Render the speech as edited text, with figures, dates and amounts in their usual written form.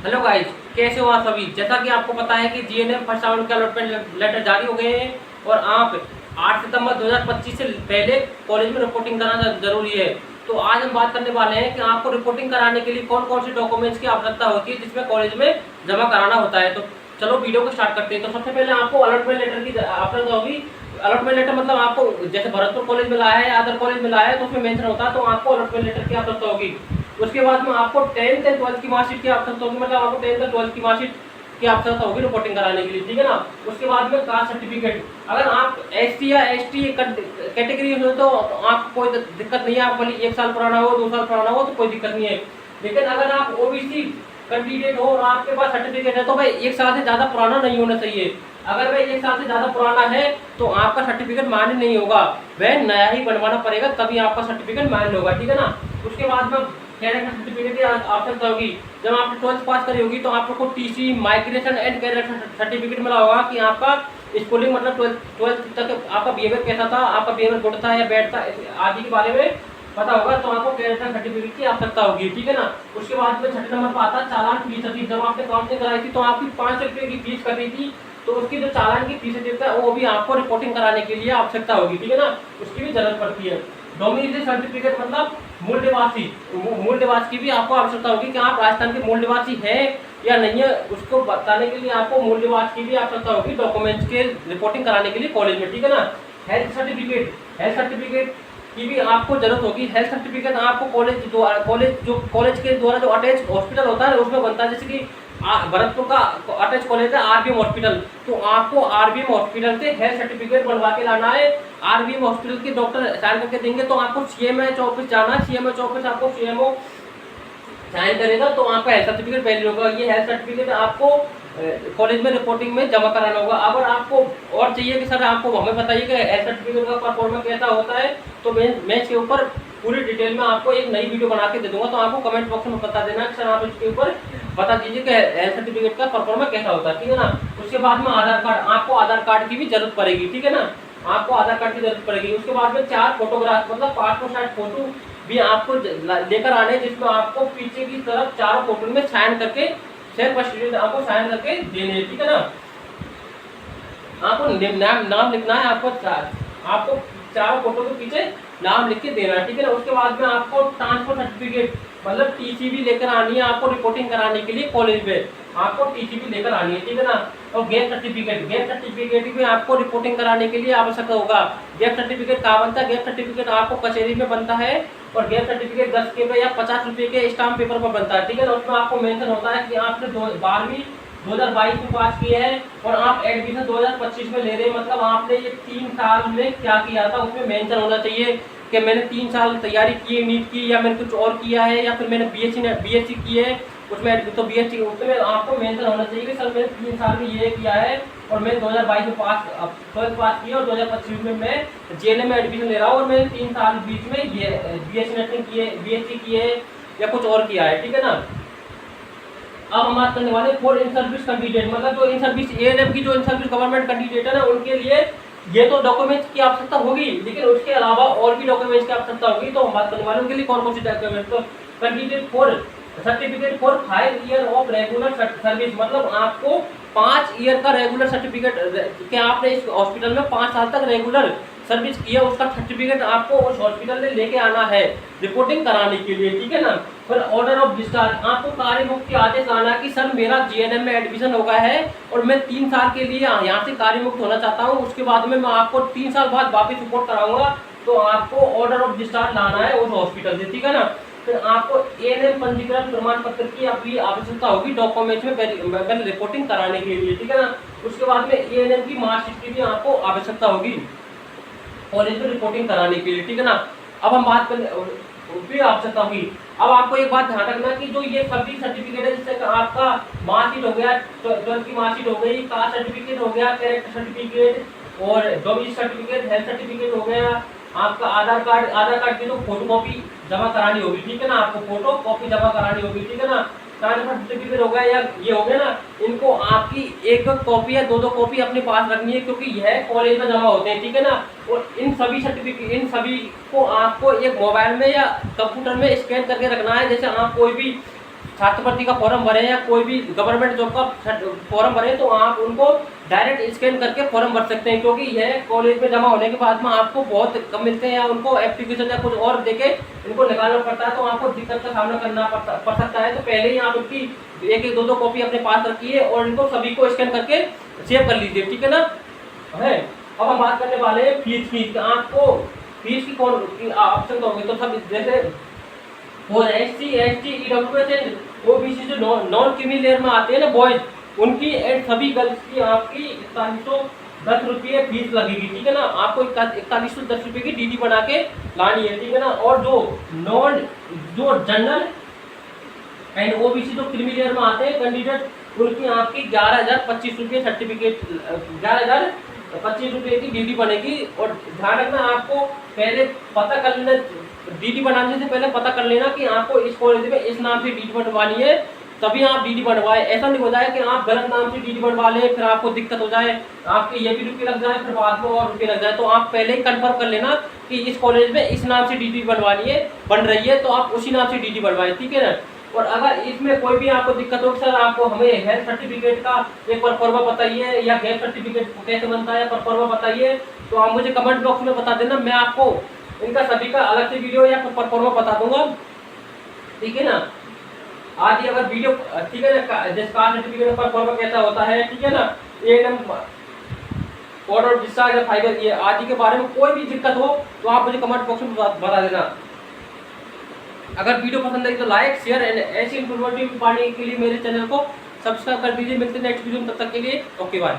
Hello guys, कैसे हो आप सभी। जैसा कि आपको पता है कि जीएनएम फर्स्ट राउंड के अलॉटमेंट लेटर जारी हो गए हैं और आप 8 सितंबर 2025 से पहले कॉलेज में रिपोर्टिंग कराना जरूरी है। तो आज हम बात करने वाले हैं कि आपको रिपोर्टिंग कराने के लिए कौन कौन से डॉक्यूमेंट्स की आवश्यकता होती है जिसमें कॉलेज में जमा कराना होता है। तो चलो वीडियो को स्टार्ट करते हैं। तो सबसे पहले आपको अलॉटमेंट लेटर की आवश्यकता होगी। अलॉटमेंट लेटर मतलब आपको जैसे भरतपुर कॉलेज मिला है या अदर कॉलेज मिला है तो उसमें मेंशन होता है, तो आपको अलॉटमेंट लेटर की आवश्यकता होगी। उसके बाद में आपको 10th एंड 12th की मार्कशीट की आवश्यकता होगी, मतलब आपको 10th और 12th की मार्कशीट की आवश्यकता होगी रिपोर्टिंग कराने के लिए, ठीक है ना। उसके बाद में कास्ट सर्टिफिकेट, अगर आप एसटी या एसटी कैटेगरी हो तो आपको कोई दिक्कत नहीं है, आप भले 1 साल पुराना हो 2 साल पुराना हो तो कोई दिक्कत नहीं है। लेकिन अगर आप ओबीसी कैंडिडेट हो और आपके पास सर्टिफिकेट है तो भाई 1 साल से ज़्यादा पुराना नहीं होना चाहिए। अगर वह 1 साल से ज़्यादा पुराना है तो आपका सर्टिफिकेट मान्य नहीं होगा, वह नया ही बनवाना पड़ेगा तभी आपका सर्टिफिकेट मान्य होगा, ठीक है ना। उसके बाद में कैरेक्टर सर्टिफिकेट की आवश्यकता होगी। जब आपने 12th पास करी होगी तो आपको TC migration and character certificate मिला होगा कि आपका स्कूलिंग मतलब 12th तक आपका बिहेवियर कैसा था, आपका बिहेवियर गुड था या बैड था आदि के बारे में पता होगा, तो आपको कैरेक्टर सर्टिफिकेट की आवश्यकता होगी, ठीक है ना। उसके बाद में 6 नंबर पर आता है चालान फीस। जब आपने काउंसलिंग कराई थी तो आपकी 5 रुपये की फीस कर दी थी, तो उसकी जो चालान की फीस है वो भी आपको रिपोर्टिंग कराने के लिए आवश्यकता होगी, ठीक है ना। उसकी भी जरूरत पड़ती है। डोमिसाइल सर्टिफिकेट मतलब मूल निवासी की भी आपको आवश्यकता होगी कि आप राजस्थान के मूल निवासी है या नहीं है, उसको बताने के लिए आपको मूल निवास की भी आवश्यकता होगी डॉक्यूमेंट्स के रिपोर्टिंग कराने के लिए कॉलेज में, ठीक है ना। हेल्थ सर्टिफिकेट की भी आपको जरूरत होगी। हेल्थ सर्टिफिकेट आपको कॉलेज के द्वारा जो अटैच हॉस्पिटल होता है उसमें बनता है। जैसे कि भरतपुर का अटैच कॉलेज है आरबीएम हॉस्पिटल, तो आपको आरबीएम हॉस्पिटल से हेल्थ सर्टिफिकेट बनवा के लाना है। आरबीएम हॉस्पिटल के डॉक्टर साइन करके देंगे, तो आपको सीएमएच ऑफिस जाना है। सीएमएच ऑफिस आपको सीएमओ साइन करेगा तो आपका हेल्थ सर्टिफिकेट वैलिड होगा। ये हेल्थ सर्टिफिकेट आपको कॉलेज में रिपोर्टिंग में जमा कराना होगा। अगर आपको और चाहिए कि सर आपको हमें बताइए कि हेल्थ सर्टिफिकेट का परफॉर्मेंस कैसा होता है, तो मैं इसके ऊपर पूरी डिटेल में आपको एक नई वीडियो बना के दे दूंगा, तो आपको कमेंट बॉक्स में बता देना कि सर आप इसके ऊपर बता दीजिए कि हेल्थ सर्टिफिकेट का परफॉर्मेंस कैसा होता है, ठीक है ना। उसके बाद में आधार कार्ड, आपको आधार कार्ड की भी जरूरत पड़ेगी, ठीक है ना। आपको आधार कार्ड की जरूरत पड़ेगी। उसके बाद में 4 फोटोग्राफ मतलब पासपोर्ट साइज फोटो भी आपको लेकर आने, जिसमें आपको पीछे की तरफ 4 फोटो में साइन करके सेल्फ स्टूडेंट आपको साइन करके देने, ठीक है ना। आपको नाम लिखना है, आपको 4 फोटो के पीछे नाम लिख के देना है, ठीक है ना। उसके बाद में आपको ट्रांसफर सर्टिफिकेट मतलब टीसी भी लेकर आनी है आपको रिपोर्टिंग कराने के लिए कॉलेज में, आपको टीसी भी लेकर आनी है, ठीक है ना। और गैप सर्टिफिकेट भी आपको रिपोर्टिंग कराने के लिए आवश्यक होगा। गैप सर्टिफिकेट कहाँ बनता है? गैप सर्टिफिकेट आपको कचहरी में बनता है और गैप सर्टिफिकेट 10 के या 50 रुपये के स्टाम्प पेपर पर बनता है, ठीक है ना। उसमें आपको मेंशन होता है कि आपने 12वीं 2022 में पास किए हैं और आप एडमिशन 2025 में ले रहे हैं, मतलब आपने ये 3 साल में क्या किया था उसमें मेंशन होना चाहिए कि मैंने 3 साल तैयारी की है नीट की, या मैंने कुछ और किया है, या फिर मैंने बीएससी की है उसमें, तो बीएससी उसमें आपको मेंशन होना चाहिए कि सर मैंने 3 साल में ये किया है और मैं 2022 में 12th पास किया और 2025 में मैं जेएनएम में एडमिशन ले रहा हूँ और मैंने 3 साल बीच में ये बीएससी नर्सिंग की है, बीएससी की है या कुछ और किया है, ठीक है ना। अब हम बात करने वाले फॉर इन सर्विस कैंडिडेट, मतलब जो इन सर्विस एएनएम की जो इन सर्विस गवर्नमेंट कैंडिडेट है ना उनके लिए ये तो डॉक्यूमेंट्स की आवश्यकता होगी, लेकिन उसके अलावा और भी डॉक्यूमेंट्स की आवश्यकता होगी। तो हम बात करने वाले उनके लिए कौन कौन से डॉक्यूमेंट्स। तो candidate for certificate for 5 year of regular service, मतलब आपको 5 ईयर का रेगुलर सर्टिफिकेट कि आपने इस हॉस्पिटल में 5 साल तक रेगुलर सर्विस किया, उसका सर्टिफिकेट आपको उस हॉस्पिटल में लेके आना है रिपोर्टिंग कराने के लिए, ठीक है ना। फिर ऑर्डर ऑफ डिस्चार्ज, आपको कार्य मुक्ति आदेश लाना कि सर मेरा जीएनएम में एडमिशन हो गया है और मैं 3 साल के लिए यहाँ से कार्य मुक्त होना चाहता हूँ, उसके बाद में मैं आपको 3 साल बाद वापस रिपोर्ट कराऊंगा, तो आपको ऑर्डर ऑफ डिस्चार्ज लाना है उस हॉस्पिटल से, ठीक है ना। फिर आपको एएनएम पंजीकरण प्रमाण पत्र की अभी आवश्यकता होगी डॉक्यूमेंट्स में रिपोर्टिंग कराने के लिए, ठीक है ना। उसके बाद में एएनएम की मार्कशीट की भी आपको आवश्यकता होगी कॉलेज में रिपोर्टिंग कराने के लिए, ठीक है ना। अब हम बात करें आवश्यकता होगी। अब आपको एक बात ध्यान रखना कि जो ये सभी सर्टिफिकेट है, जैसे आपका मार्कशीट हो गया, 12th की मार्कशीट हो गई, कास्ट सर्टिफिकेट हो गया, कैरेक्टर सर्टिफिकेट और डोमिसाइल सर्टिफिकेट, हेल्थ सर्टिफिकेट हो गया, आपका आधार कार्ड की तो फोटो कॉपी जमा करानी होगी, ठीक है ना। आपको फोटो कॉपी जमा करानी होगी, ठीक है ना। ट्रांसफर सर्टिफिकेट हो गया या ये हो गया ना, इनको आपकी एक कॉपी या 2 कॉपी अपने पास रखनी है क्योंकि यह कॉलेज में जमा होते हैं, ठीक है ना। और इन सभी को आपको एक मोबाइल में या कंप्यूटर में स्कैन करके रखना है। जैसे आप कोई भी छात्रवृत्ति का फॉर्म भरे या कोई भी गवर्नमेंट जॉब का फॉर्म भरे तो आप उनको डायरेक्ट स्कैन करके फॉर्म भर सकते हैं, क्योंकि यह कॉलेज में जमा होने के बाद में आपको बहुत कम मिलते हैं या उनको एप्लीकेशन या कुछ और देके इनको निकालना पड़ता है, तो आपको दिक्कत का सामना करना पड़ सकता है। तो पहले ही आप इनकी एक एक दो कॉपी अपने पास रखिए और इनको सभी को स्कैन करके सेव कर लीजिए, ठीक है ना। है अब हम बात करने वाले हैं फीस की। आपको फीस की कौन ऑप्शन दोगे, तो सब जैसे और SC ST EWS and OBC जो नॉन क्रीमी लेयर में आते हैं ना बॉयज, उनकी एंड सभी गर्ल्स की आपकी 4110 रुपये फीस लगेगी, ठीक है ना। आपको 4110 रुपये की DD बना के लानी है, ठीक है ना। और जो जनरल एंड OBC जो क्रीमी लेयर में आते हैं कैंडिडेट, उनकी आपकी 11,025 रुपये सर्टिफिकेट 11,025 रुपये की DD बनेगी। और ध्यान रखना, आपको पहले पता कर लेना, DD बनाने से पहले पता कर लेना कि आपको इस कॉलेज में इस नाम से DD बनवानी है, तभी आप DD बनवाए। ऐसा नहीं हो जाए कि आप गलत नाम से DD बनवा लें, फिर आपको दिक्कत हो जाए, आपके ये भी रुपये लग जाए, फिर बाद में और रुपये लग जाए। तो आप पहले ही कंफर्म कर लेना कि इस कॉलेज में इस नाम से DD बनवानी है, बन रही है, तो आप उसी नाम से DD बनवाएं, ठीक है ना। और अगर इसमें कोई भी आपको दिक्कत हो, सर आपको हमें हेल्थ सर्टिफिकेट का एक परफॉर्मा बताइए या गैप सर्टिफिकेट कैसे बनता है परफॉर्मा बताइए, तो आप मुझे कमेंट बॉक्स में बता देना, मैं आपको इनका सभी का अलग से वीडियो या परफॉर्मा बता दूंगा, ठीक है ना। आदि अगर वीडियो ठीक है ना, जैसे कास्ट सर्टिफिकेट परफॉर्मा कैसा होता है, ठीक है ना, एकदम ऑर्डर डिस्चार्ज फाइबर ये आदि के बारे में कोई भी दिक्कत हो तो आप मुझे कमेंट बॉक्स में बता देना। अगर वीडियो पसंद आई तो लाइक शेयर एंड ऐसी इन्फॉर्मेटिव पाने के लिए मेरे चैनल को सब्सक्राइब कर दीजिए। मिलते हैं नेक्स्ट वीडियो में, तब तक के लिए ओके बाय।